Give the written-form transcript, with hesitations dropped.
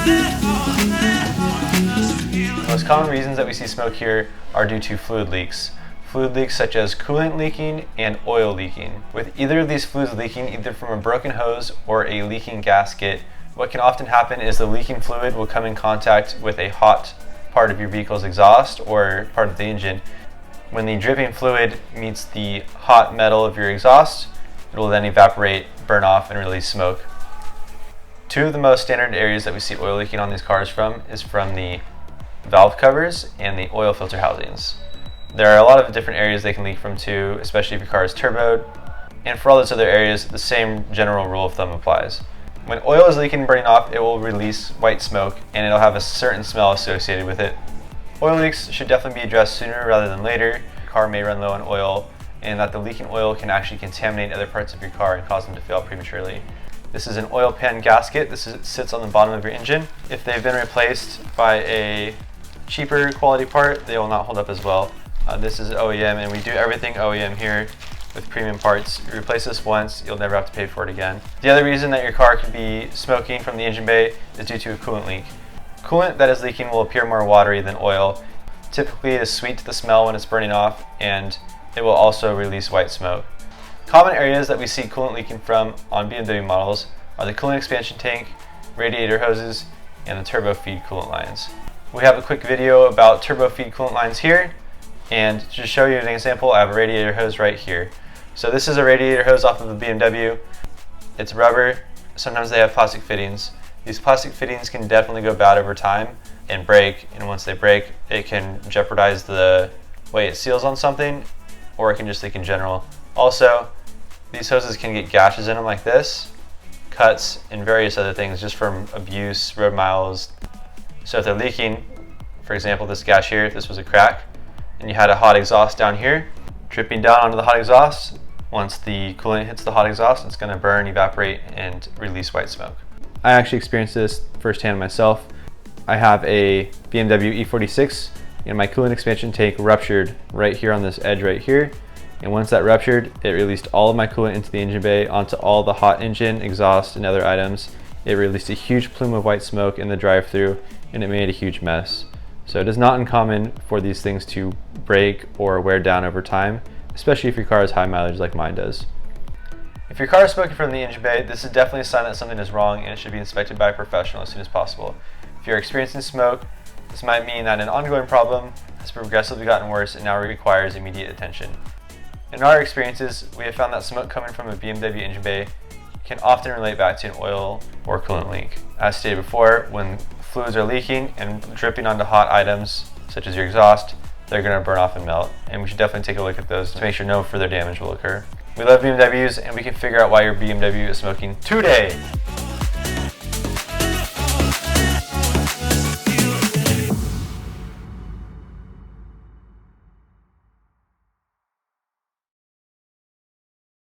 The most common reasons that we see smoke here are due to fluid leaks. Fluid leaks such as coolant leaking and oil leaking. With either of these fluids leaking, either from a broken hose or a leaking gasket, what can often happen is the leaking fluid will come in contact with a hot part of your vehicle's exhaust or part of the engine. When the dripping fluid meets the hot metal of your exhaust, it will then evaporate, burn off, and release smoke. Two of the most standard areas that we see oil leaking on these cars from is from the valve covers and the oil filter housings. There are a lot of different areas they can leak from too, especially if your car is turboed. And for all those other areas, the same general rule of thumb applies. When oil is leaking and burning off, it will release white smoke and it'll have a certain smell associated with it. Oil leaks should definitely be addressed sooner rather than later. Your car may run low on oil, and that the leaking oil can actually contaminate other parts of your car and cause them to fail prematurely. This is an oil pan gasket. Sits on the bottom of your engine. If they've been replaced by a cheaper quality part, they will not hold up as well. This is OEM, and we do everything OEM here with premium parts. You replace this once, you'll never have to pay for it again. The other reason that your car could be smoking from the engine bay is due to a coolant leak. Coolant that is leaking will appear more watery than oil. Typically it is sweet to the smell when it's burning off, and it will also release white smoke. Common areas that we see coolant leaking from on BMW models are the coolant expansion tank, radiator hoses, and the turbo feed coolant lines. We have a quick video about turbo feed coolant lines here, and to show you an example, I have a radiator hose right here. So this is a radiator hose off of the BMW. It's rubber. Sometimes they have plastic fittings. These plastic fittings can definitely go bad over time and break, and once they break, it can jeopardize the way it seals on something, or it can just leak in general. Also, these hoses can get gashes in them like this, cuts, and various other things just from abuse, road miles. So if they're leaking, for example, this gash here, if this was a crack, and you had a hot exhaust down here, dripping down onto the hot exhaust, once the coolant hits the hot exhaust, it's going to burn, evaporate, and release white smoke. I actually experienced this firsthand myself. I have a BMW E46, and my coolant expansion tank ruptured right here on this edge right here. And once that ruptured, it released all of my coolant into the engine bay, onto all the hot engine, exhaust, and other items. It released a huge plume of white smoke in the drive-thru, and it made a huge mess. So it is not uncommon for these things to break or wear down over time, especially if your car has high mileage like mine does. If your car is smoking from the engine bay, this is definitely a sign that something is wrong, and it should be inspected by a professional as soon as possible. If you're experiencing smoke, this might mean that an ongoing problem has progressively gotten worse and now requires immediate attention. In our experiences, we have found that smoke coming from a BMW engine bay can often relate back to an oil or coolant leak. As stated before, when fluids are leaking and dripping onto hot items, such as your exhaust, they're going to burn off and melt, and we should definitely take a look at those to make sure no further damage will occur. We love BMWs, and we can figure out why your BMW is smoking today.